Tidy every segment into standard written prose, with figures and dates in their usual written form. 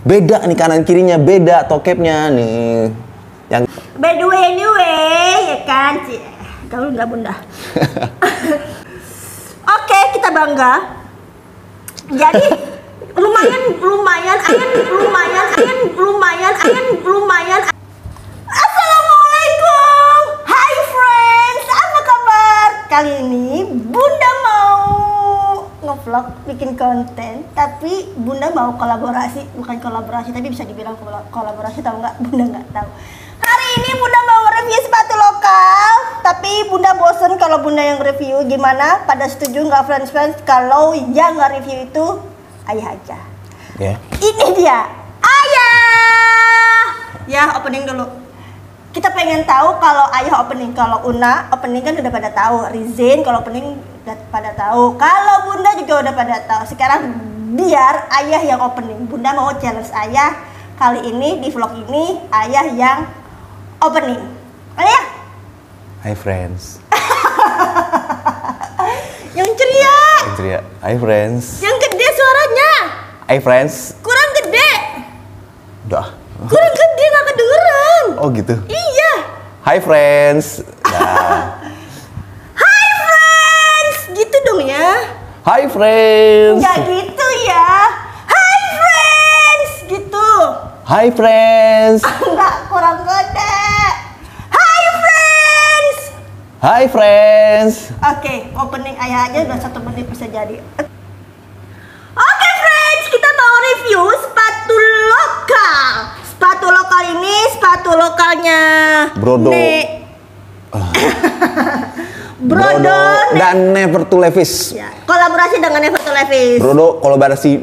Beda nih kanan kirinya, beda tokepnya nih. Yang by the way anyway, ya kan? Gaul nggak bunda? Oke, kita bangga. Jadi lumayan. Assalamualaikum, hi friends, apa kabar? Kali ini Bunda mau ngevlog, bikin konten, tapi Bunda mau kolaborasi, bukan kolaborasi, tapi bisa dibilang kolaborasi, tahu nggak? Bunda nggak tahu. Hari ini Bunda mau review sepatu lokal, tapi Bunda bosen kalau Bunda yang review. Gimana? Pada setuju nggak friends kalau yang nggak review itu Ayah aja? Yeah. Ini dia, Ayah. Ya, opening dulu. Kita pengen tahu kalau Ayah opening, kalau Una opening kan udah pada tahu, Rizin kalau opening udah pada tahu, kalau Bunda juga udah pada tahu. Sekarang biar Ayah yang opening. Bunda mau challenge Ayah kali ini di vlog ini, Ayah yang opening. Ayah. Hi friends. Yang ceria. Yang ceria. Hi friends. Yang gede suaranya. Hi friends. Kurang gede. Udah. Kurang gede, nggak kedengeran. Oh gitu. Iya. Hi friends. Nah. Hi friends, gitu dong ya. Hi friends. Nggak gitu ya. Hi friends, gitu. Hi friends. Enggak, kurang gede. Hi friends. Hi friends. Oke, opening Ayah aja udah 1 menit bisa jadi. Oke friends, kita mau review sepatu lokal. Sepatu lokal ini sepatu lokalnya Brodo. Brodo dan Never to Levi's. Ya, kolaborasi dengan Never to Levi's. Brodo kolaborasi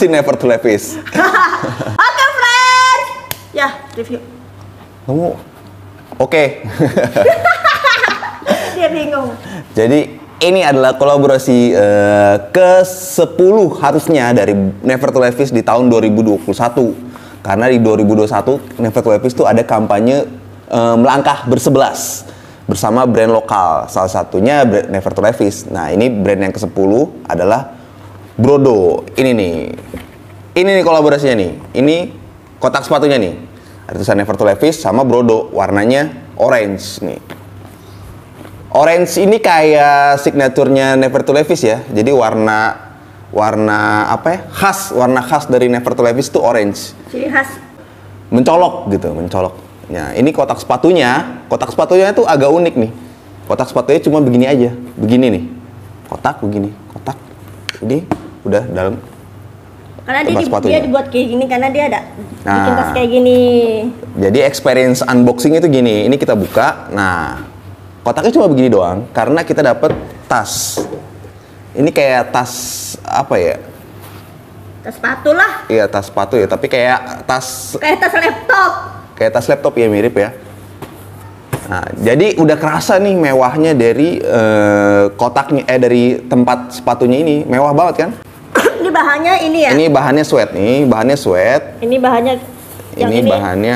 Never to Levi's. Oke friends. Ya, review. Kamu oke. Dia bingung. Jadi ini adalah kolaborasi ke-10 harusnya dari Never to Levi's di tahun 2021. Karena di 2021 Never to Levi's itu ada kampanye melangkah bersebelas bersama brand lokal. Salah satunya Never to Levi's. Nah, ini brand yang ke-10 adalah Brodo. Ini nih kolaborasinya nih. Ini kotak sepatunya nih. Ada tulisan Never to Levi's sama Brodo, warnanya orange nih. Orange ini kayak signaturenya Never to Levi's ya. Jadi warna apa ya? Warna khas dari Never to Levi's itu orange. Ciri khas. Mencolok gitu, mencolok. Nah, ini kotak sepatunya itu agak unik nih. Kotak sepatunya cuma begini aja, begini nih. Kotak begini, kotak. Ini udah dalam. Karena dia dibuat kayak gini karena dia ada bikin tas kayak gini. Jadi experience unboxing itu gini. Ini kita buka. Nah, kotaknya cuma begini doang karena kita dapat tas. Ini kayak tas apa ya? Tas sepatu lah. Iya, tas sepatu ya, tapi kayak tas laptop. Kayak tas laptop ya, mirip ya. Nah, jadi udah kerasa nih mewahnya dari kotaknya dari tempat sepatunya ini. Mewah banget kan? Ini bahannya ini ya? Ini bahannya sweat nih, bahannya sweat. Ini bahannya ini bahannya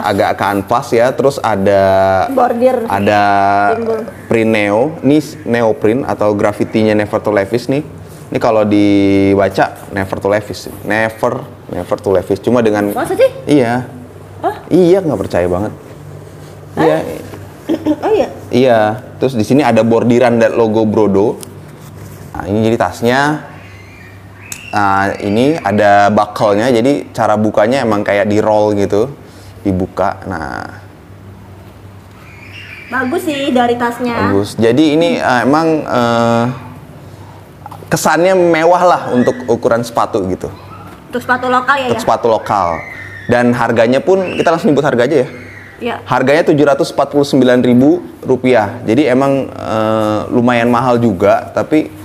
agak kanvas ya, terus ada bordir, ada print ini neoprint atau graffiti-nya Never to Levi's nih. Ini kalau dibaca Never to Levi's, Never to Levi's, cuma dengan masa sih? Iya. Oh? Iya, nggak percaya banget. Iya. Oh iya. Iya. Terus di sini ada bordiran dan logo Brodo. Nah, ini jadi tasnya. Nah, ini ada buckle-nya, jadi cara bukanya emang kayak di roll gitu, dibuka. Nah, bagus sih dari tasnya. Bagus. Jadi ini emang kesannya mewah lah untuk ukuran sepatu gitu. Untuk sepatu lokal ya? Untuk sepatu lokal. Dan harganya pun kita langsung nyebut harga aja ya. Iya. Harganya Rp749.000. Jadi emang lumayan mahal juga, tapi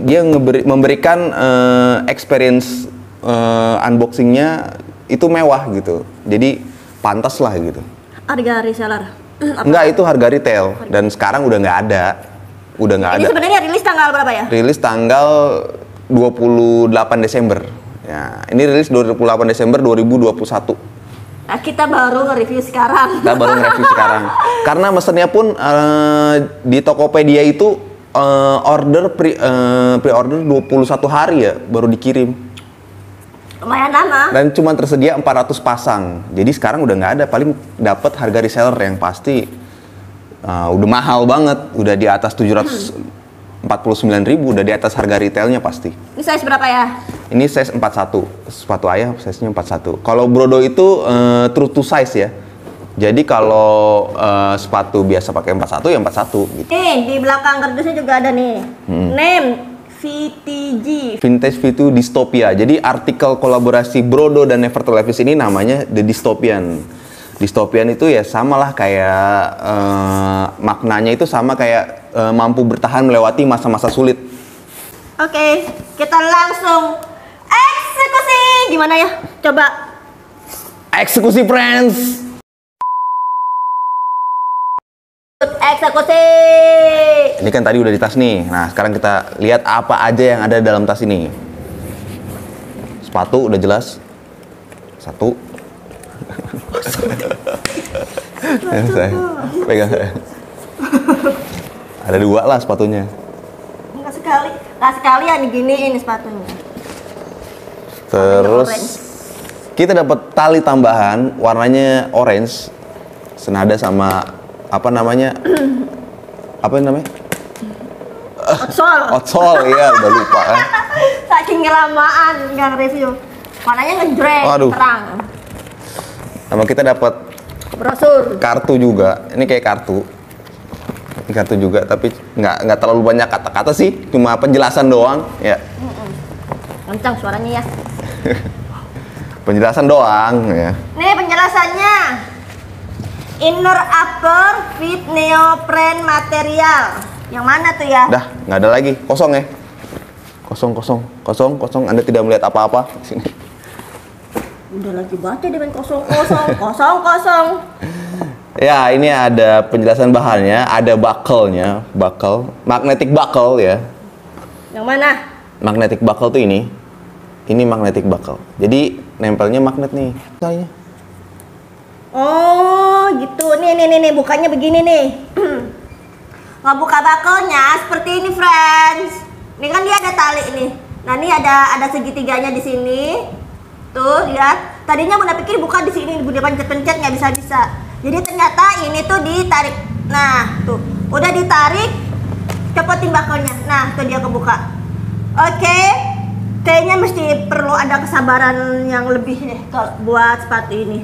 dia memberikan experience unboxingnya itu mewah gitu. Jadi pantas lah gitu. Harga reseller? Enggak, itu harga retail. Dan sekarang udah nggak ada. Ini sebenarnya rilis tanggal berapa ya? Rilis tanggal 28 Desember. Ya, ini rilis 28 Desember 2021. Nah, kita baru nge-review sekarang. Karena mesennya pun di Tokopedia itu pre-order 21 hari ya baru dikirim. Lumayan lama. Dan cuma tersedia 400 pasang. Jadi sekarang udah nggak ada, paling dapat harga reseller yang pasti udah mahal banget, udah di atas 749.000, udah di atas harga retailnya pasti. Ini size berapa ya? Ini size 41, sepatu ayah size-nya 41. Kalau Brodo itu true to size ya. Jadi kalau sepatu biasa pakai 41 ya 41 gitu. Nih, di belakang kardusnya juga ada nih. Name VTG. Vintage V2 Dystopia. Jadi artikel kolaborasi Brodo dan Never to Levi's ini namanya The Dystopian. Dystopian itu ya samalah kayak maknanya itu sama kayak mampu bertahan melewati masa-masa sulit. Oke, kita langsung eksekusi. Gimana ya? Coba. Eksekusi friends. Eksekusi. Ini kan tadi udah di tas nih. Nah, sekarang kita lihat apa aja yang ada dalam tas ini. Sepatu udah jelas. Satu. Yang saya pegang saya. Ada dua lah sepatunya. Nggak sekali ya diginiin sepatunya. Terus kita dapat tali tambahan warnanya orange, senada sama apa namanya? Outsole, ya udah lupa kan. Saking kelamaan nggak review. Warnanya ngejreng, terang. Sama kita dapat brosur. Kartu juga. Ini kayak kartu. Ini kartu juga, tapi nggak terlalu banyak kata-kata sih, cuma penjelasan doang, ya. Kencang suaranya ya. Penjelasan doang, ya. Nih penjelasannya. Inner upper fit neoprene material. Yang mana tuh ya? Dah, nggak ada lagi, kosong ya. Kosong. Anda tidak melihat apa-apa di sini. Udah lagi baca dia main kosong. Ya, ini ada penjelasan bahannya, ada buckle-nya, magnetic buckle ya. Yang mana? Magnetic buckle tuh ini magnetic buckle. Jadi nempelnya magnet nih. Kayaknya. Oh, gitu. Nih, bukanya begini nih. Ngebuka buckle-nya seperti ini, friends. Ini kan dia ada tali nih. Nah, ini ada segitiganya di sini. Tuh, lihat. Tadinya Bunda pikir buka di sini, Bunda pencet-pencet nggak bisa. Jadi ternyata ini tuh ditarik. Nah, tuh. Udah ditarik, copotin buckle-nya. Nah, tuh dia kebuka. Oke. Kayaknya mesti perlu ada kesabaran yang lebih deh buat sepatu ini.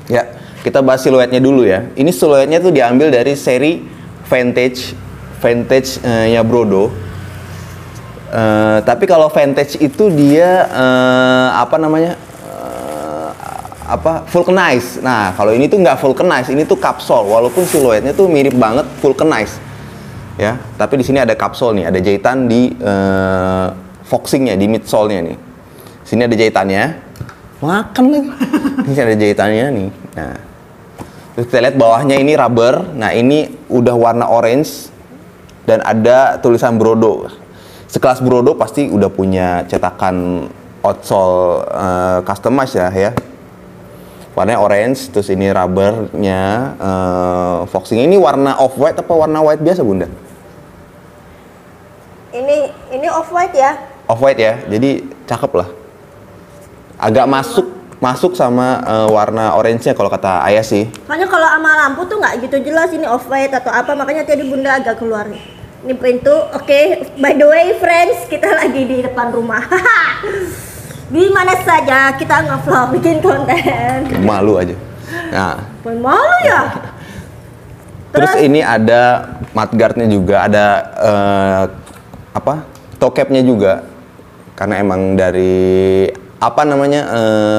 Ya, kita bahas siluetnya dulu ya. Ini siluetnya tuh diambil dari seri vintage nya Brodo. Tapi kalau vintage itu dia vulcanize. Nah, kalau ini tuh nggak vulcanize, ini tuh kapsul. Walaupun siluetnya tuh mirip banget vulcanize, ya. Tapi di sini ada kapsul nih, ada jahitan di foxingnya, di midsole-nya nih. Sini ada jahitannya. Makan lagi. Ini ada jahitannya nih. Nah, terus kita lihat bawahnya ini rubber. Nah, ini udah warna orange dan ada tulisan Brodo. Sekelas Brodo pasti udah punya cetakan outsole customized ya. Warnanya orange, terus ini rubbernya foxing. Ini warna off white apa warna white biasa, Bunda? Ini off white ya? Off white ya, jadi cakep lah. Agak masuk sama warna orange-nya kalau kata Ayah sih. Soalnya kalau sama lampu tuh nggak gitu jelas ini off white atau apa, makanya tadi Bunda agak keluar. Ini print tuh, oke. By the way, friends, kita lagi di depan rumah. Di mana saja kita nge-vlog, bikin konten. Malu aja. Nah. Malu ya? Terus ini ada mudguard-nya juga, ada toe cap-nya juga. Karena emang dari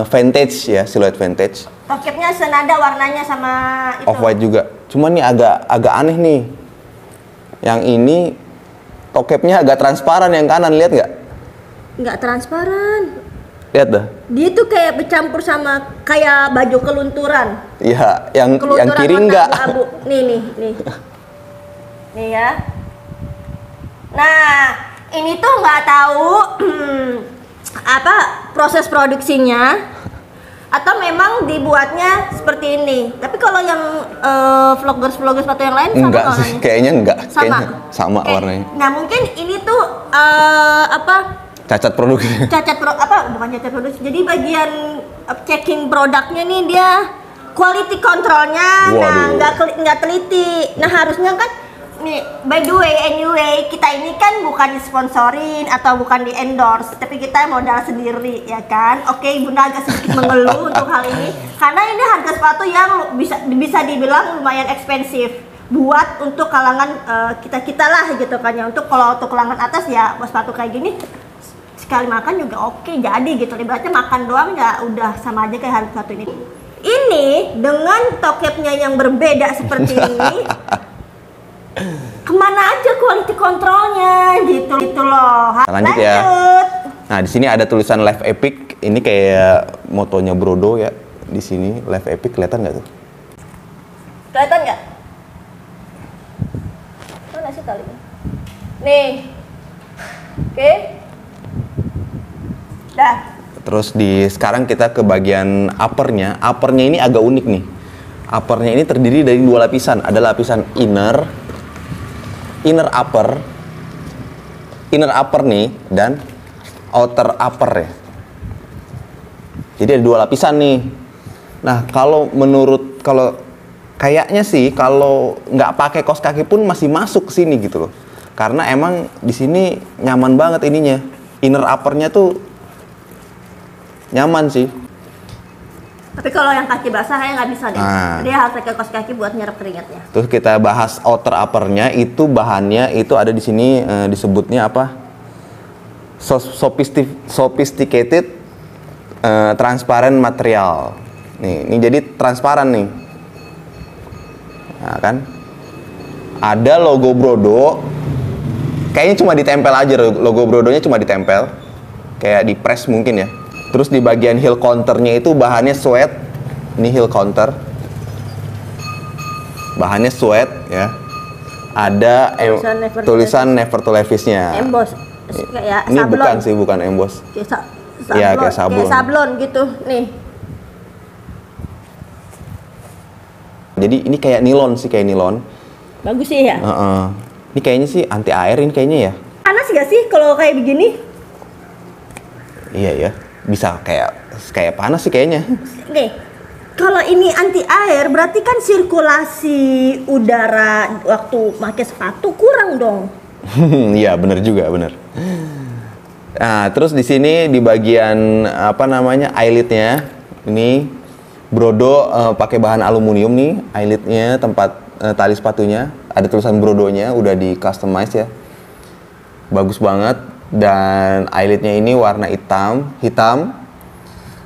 vintage ya, siluet vintage. Toe cap-nya senada warnanya sama itu. Off white juga. Cuman nih agak aneh nih. Yang ini toe cap-nya agak transparan, yang kanan, lihat nggak? Nggak transparan. Lihat dah. Dia tuh kayak bercampur sama kayak baju kelunturan. Iya, yang kiri enggak. Abu. Nih. Nih ya. Nah, ini tuh nggak tahu proses produksinya. Atau memang dibuatnya seperti ini. Tapi kalau yang vloggers sepatu yang lain sama Enggak sih, warnanya? kayaknya enggak. Sama? Kayaknya sama warnanya. Nah mungkin ini tuh Cacat produksi. bukan cacat produksi. Jadi bagian checking produknya nih dia quality controlnya, Waduh. nah nggak teliti. Nah harusnya kan nih, by the way, anyway, kita ini kan bukan disponsorin atau bukan di endorse, tapi kita modal sendiri, ya kan? Oke, Bunda agak sedikit mengeluh untuk hal ini, karena ini harga sepatu yang bisa dibilang lumayan ekspensif buat untuk kalangan kita lah gitu kan ya. Kalau untuk kalangan atas ya sepatu kayak gini sekali makan juga oke, jadi gitu. Ibaratnya makan doang ya udah sama aja kayak harga sepatu ini. Ini dengan tokepnya yang berbeda seperti ini. Kemana aja quality kontrolnya gitu loh. Lanjut ya. Nah, di sini ada tulisan Live Epic. Ini kayak motonya Brodo ya. Di sini Live Epic, kelihatan nggak tuh? Kelihatan nggak? Mana sih talinya? Nih. Oke. Dah. Terus sekarang kita ke bagian uppernya. Uppernya ini agak unik nih. Uppernya ini terdiri dari 2 lapisan. Ada lapisan inner upper nih, dan outer upper ya. Jadi ada 2 lapisan nih. Nah, kalau kayaknya sih kalau nggak pakai kaos kaki pun masih masuk ke sini gitu loh. Karena emang di sini nyaman banget ininya. Inner uppernya tuh nyaman sih. Tapi kalau yang kaki basah kayak nggak bisa deh. Nah. Dia harus pakai kaos kaki buat nyerap keringatnya. Terus kita bahas outer uppernya, itu bahannya itu ada di sini disebutnya apa? Sophisticated transparent material. Nih, ini jadi transparan nih. Nah, kan? Ada logo Brodo. Kayaknya cuma ditempel aja, logo Brodonya cuma ditempel. Kayak di press mungkin ya. Terus di bagian heel counternya itu bahannya suede. Ini heel counter. Bahannya suede ya. Ada tulisan Never to Levi's-nya. Emboss. Kayak Ini sablon. bukan emboss. Kayak Kayak sablon. Kayak sablon gitu. Nih. Jadi ini kayak nilon sih, kayak nilon. Bagus sih ya. Ini kayaknya sih anti air ini kayaknya ya. Panas gak sih kalau kayak begini? Iya ya. Bisa kayak panas sih kayaknya. Nih, kalau ini anti air berarti kan sirkulasi udara waktu pakai sepatu kurang dong. Iya, bener juga, bener. Nah, terus di sini di bagian apa namanya eyelidnya ini Brodo pakai bahan aluminium nih, eyelidnya tempat tali sepatunya ada tulisan Brodonya, udah di customize ya, bagus banget. Dan eyelidnya ini warna hitam.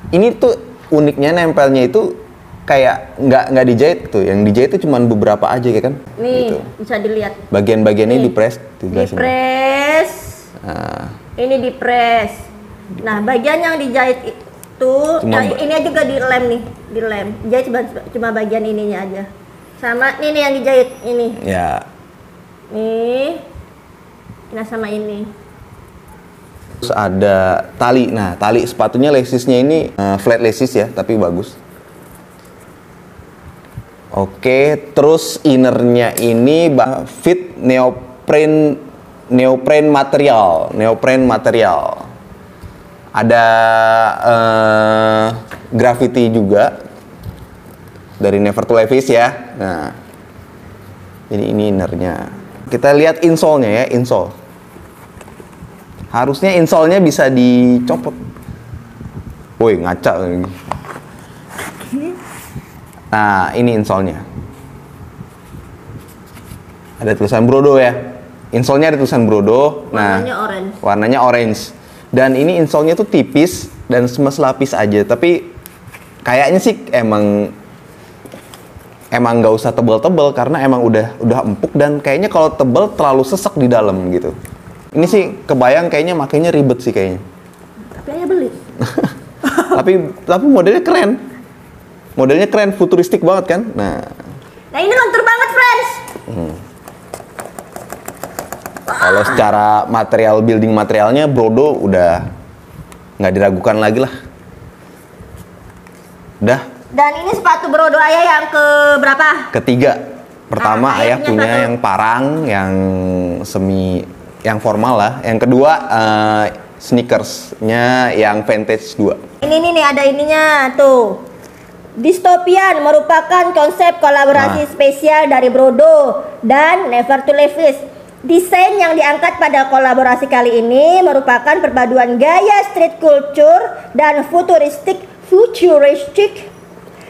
Ini tuh uniknya nempelnya itu kayak nggak dijahit tuh, yang dijahit itu cuma beberapa aja ya kan. Nih, gitu. bisa dilihat. Bagian-bagiannya di press. Dipres. Nah. Ini dipres. Nah, bagian yang dijahit itu, ini juga dilem nih, dilem. Jahit cuma bagian ininya aja. Sama ini yang dijahit ini. Ya. Nih. Nah, sama ini. Terus ada tali. Nah, tali sepatunya laces-nya ini flat laces ya, tapi bagus. Oke, terus innernya ini fit neoprene material. Ada graffiti juga dari Never to Levi's ya. Nah, jadi ini innernya. Kita lihat insole-nya ya, insole. Harusnya insole-nya bisa dicopot. Woi, ngaca lagi. Nah, ini insole-nya. Ada tulisan Brodo ya. Insole-nya ada tulisan Brodo. Nah, warnanya orange. Dan ini insole-nya tuh tipis dan cuma selapis aja. Tapi kayaknya sih emang nggak usah tebel-tebel karena emang udah empuk, dan kayaknya kalau tebel terlalu sesek di dalam gitu. Ini sih kebayang kayaknya makanya ribet sih kayaknya. Tapi ayah beli. tapi modelnya keren. Modelnya keren, futuristik banget kan? Nah ini lentur banget, friends. Kalau secara building materialnya Brodo udah nggak diragukan lagi lah. Udah. Dan ini sepatu Brodo ayah yang ke berapa? Ketiga. Pertama ayah punya sepatu yang parang, yang yang formal lah. Yang kedua sneakersnya yang vintage 2. Ini nih ada ininya tuh. Dystopian merupakan konsep kolaborasi spesial dari Brodo dan Never to Levi's. Desain yang diangkat pada kolaborasi kali ini merupakan perpaduan gaya street culture dan futuristik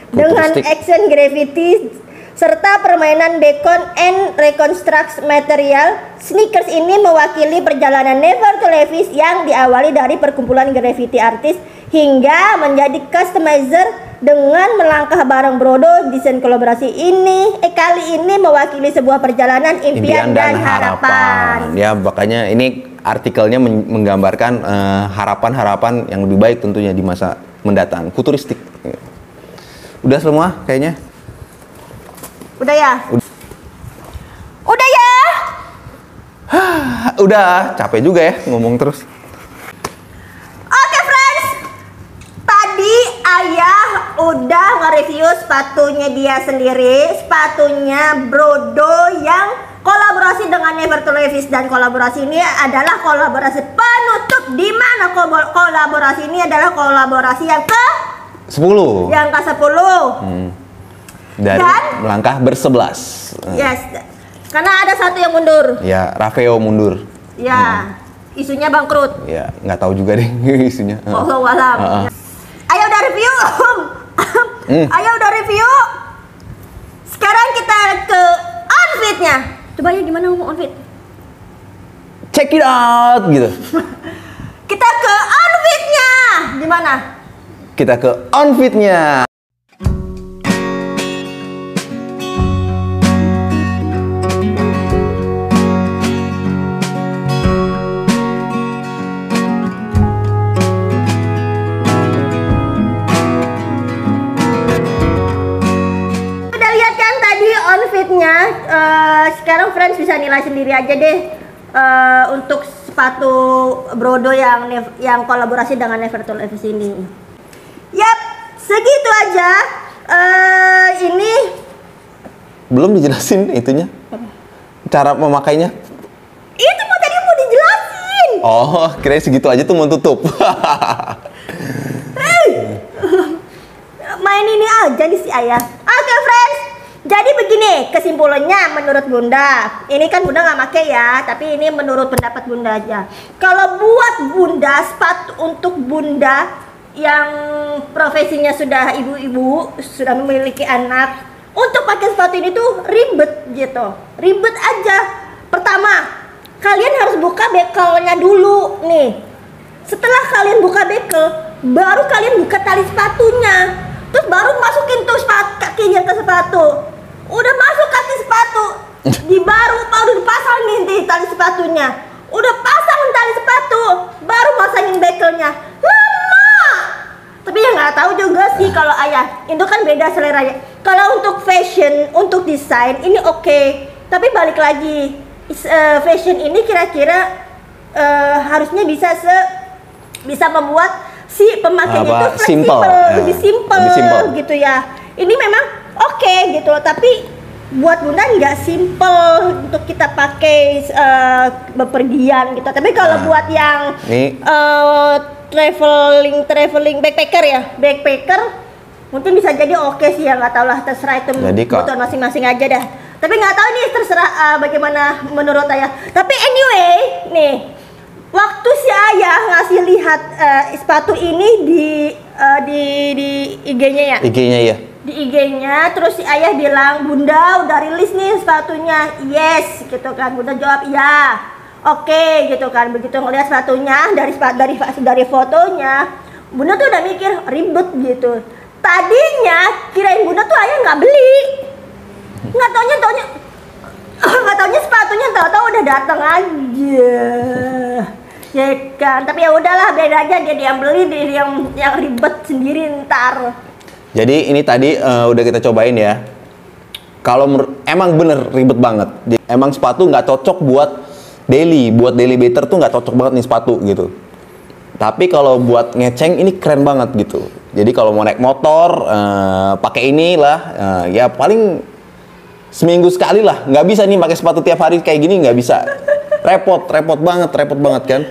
dengan action graffiti serta permainan beacon and reconstruct material. Sneakers ini mewakili perjalanan Never to Levi's yang diawali dari perkumpulan graffiti artis hingga menjadi customizer dengan melangkah bareng Brodo. Desain kolaborasi ini kali ini mewakili sebuah perjalanan impian dan harapan. Ya, makanya ini artikelnya menggambarkan harapan-harapan yang lebih baik tentunya di masa mendatang, futuristik. Udah semua kayaknya? Udah ya? Udah ya? Udah, capek juga ya ngomong terus. Oke friends, tadi ayah udah nge-review sepatunya dia sendiri, sepatunya Brodo yang kolaborasi dengan Never to Levi's, dan kolaborasi ini adalah kolaborasi penutup, di mana kolaborasi ini adalah kolaborasi yang ke 10. Yang ke 10. Dari dan melangkah bersebelas. Yes, karena ada satu yang mundur. Ya, Rafael mundur. Ya, isunya bangkrut. Ya, nggak tahu juga deh isunya. Oh, walam. Ayo udah review. Ayo udah review. Sekarang kita ke outfitnya. Coba ya gimana ngomong outfit? Check it out gitu. Kita ke outfitnya. Gimana? Kita ke outfitnya. Sekarang friends bisa nilai sendiri aja deh untuk sepatu Brodo yang kolaborasi dengan Never to Levi's ini. Yap, segitu aja. Ini belum dijelasin itunya. Cara memakainya. Itu mau tadi mau dijelasin. Oh, kirain segitu aja tuh mau tutup. Main ini aja nih si ayah. Oke friends, jadi begini kesimpulannya menurut Bunda. Ini kan Bunda nggak pakai ya, tapi ini menurut pendapat Bunda aja. Kalau buat Bunda, sepatu untuk Bunda yang profesinya sudah ibu-ibu, sudah memiliki anak, untuk pakai sepatu ini tuh ribet gitu. Ribet aja. Pertama, kalian harus buka bekelnya dulu nih. Setelah kalian buka bekel, baru kalian buka tali sepatunya. Terus baru masukin tuh kakinya ke sepatu. Udah masuk kaki sepatu, baru dipasang nih tali sepatunya. Udah pasang tali sepatu, baru masangin bekelnya. Lama. Tapi ya nggak tahu juga sih kalau ayah. Itu kan beda seleranya. Kalau untuk fashion, untuk desain ini oke. Tapi balik lagi, fashion ini kira-kira harusnya bisa membuat si pemakainya itu fleksibel, lebih simple gitu ya. Ini memang oke gitu loh, tapi buat Bunda nggak simple untuk kita pakai bepergian gitu. Tapi kalau buat yang traveling backpacker mungkin bisa jadi oke sih ya, nggak tahu lah, terserah itu kebutuhan masing-masing aja dah. Tapi nggak tahu nih terserah bagaimana menurut ayah. Tapi anyway nih, waktu si ayah ngasih lihat sepatu ini di IG-nya ya. IG-nya ya. Di IG-nya, terus si ayah bilang, Bunda udah rilis nih sepatunya. Yes, gitu kan. Bunda jawab ya. Oke, gitu kan. Begitu ngeliat sepatunya dari fotonya, Bunda tuh udah mikir ribet gitu. Tadinya kirain Bunda tuh ayah nggak beli. Nggak taunya sepatunya tahu-tahu udah datang aja. Ya kan, tapi ya udahlah, beda aja, dia yang beli, dia yang ribet sendiri ntar. Jadi ini tadi udah kita cobain ya. Kalau emang bener ribet banget. Emang sepatu nggak cocok buat daily better tuh nggak cocok banget nih sepatu gitu. Tapi kalau buat ngeceng ini keren banget gitu. Jadi kalau mau naik motor pakai inilah ya paling seminggu sekali lah. Nggak bisa nih pakai sepatu tiap hari kayak gini, nggak bisa. Repot banget kan.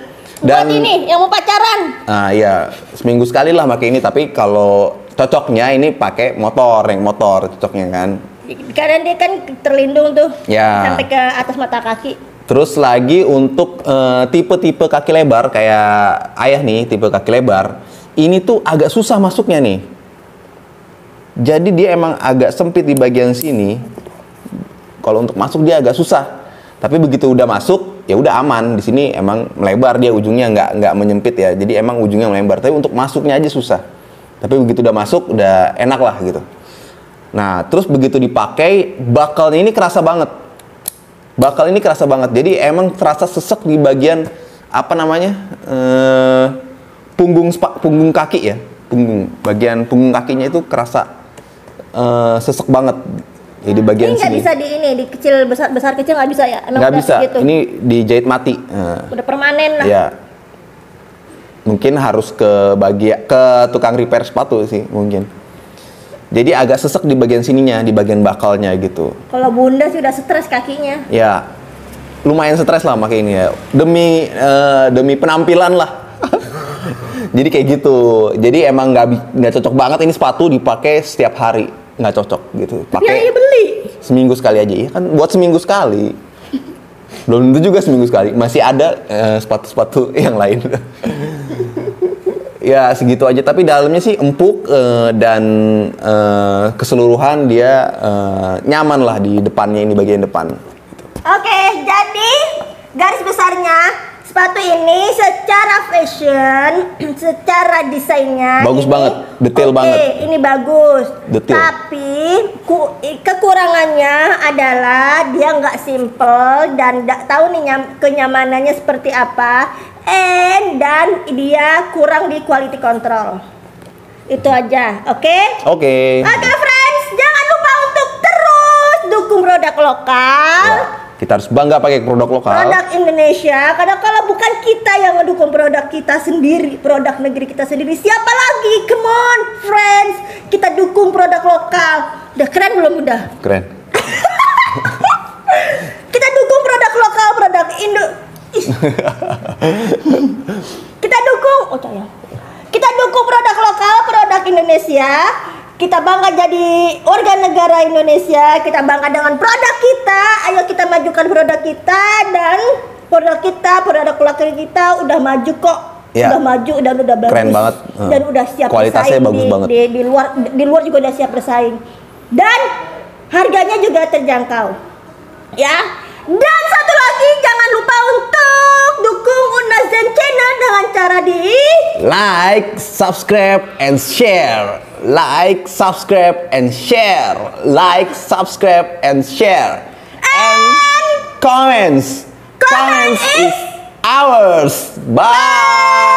Dan buat ini yang mau pacaran. Nah, iya, seminggu sekali lah pakai ini, tapi kalau cocoknya ini pakai naik motor cocoknya kan. Karena dia kan terlindung tuh. Ya. Sampai ke atas mata kaki. Terus lagi untuk tipe-tipe kaki lebar kayak ayah nih, tipe kaki lebar. Ini tuh agak susah masuknya nih. Jadi dia emang agak sempit di bagian sini. Kalau untuk masuk dia agak susah. Tapi begitu udah masuk, ya udah aman. Di sini emang melebar dia ujungnya nggak menyempit ya. Jadi emang ujungnya melebar. Tapi untuk masuknya aja susah. Tapi begitu udah masuk, udah enak lah gitu. Nah, terus begitu dipakai, bakalnya ini kerasa banget. Jadi emang terasa sesek di bagian apa namanya punggung kaki ya. Bagian punggung kakinya itu kerasa sesek banget. Jadi bagian ini nggak sini. Bisa di kecil besar kecil nggak bisa ya? Nggak bisa. Gitu. Ini dijahit mati. Udah permanen lah. Ya. Mungkin harus ke tukang repair sepatu sih mungkin. Jadi agak sesek di bagian sininya, di bagian bakalnya gitu. Kalau bunda sih udah stres kakinya. Ya. Lumayan stres lah pakai ini ya. Demi penampilan lah. Jadi kayak gitu. Jadi emang nggak cocok banget ini sepatu dipakai setiap hari. Nggak cocok gitu. Pakai ya beli seminggu sekali aja ya kan, buat seminggu sekali. Belum tentu juga seminggu sekali. Masih ada sepatu-sepatu yang lain. Ya segitu aja. Tapi dalamnya sih empuk dan keseluruhan dia nyaman lah di depannya, ini bagian depan. Oke, jadi garis besarnya sepatu ini secara fashion, secara desainnya bagus banget, detail banget. Ini bagus. Detail. Tapi kekurangannya adalah dia nggak simple dan nggak tahu nih kenyamanannya seperti apa. Dan dia kurang di quality control. Itu aja, oke? Oke. Oke, friends, jangan lupa untuk terus dukung produk lokal. Ya. Kita harus bangga pakai produk lokal. Produk Indonesia. Karena kalau bukan kita yang mendukung produk kita sendiri, produk negeri kita sendiri, siapa lagi? Come on, friends. Kita dukung produk lokal. Udah keren belum? Udah. Keren. Kita dukung produk lokal, produk Indo. Kita dukung. Kita dukung produk lokal, produk Indonesia. Kita bangga jadi warga negara Indonesia. Kita bangga dengan produk kita. Ayo kita majukan produk kita. Dan produk keluarga kita udah maju kok. Ya. Udah maju dan udah bagus. Keren banget. Dan udah siap kualitasnya bersaing bagus banget. Di luar juga udah siap bersaing. Dan harganya juga terjangkau. Ya. Dan satu lagi, jangan lupa untuk dukung Unazen Channel dengan cara di like, subscribe, and share. Like, subscribe, and share. Like, subscribe, and share. And comments. Comments is ours. Bye.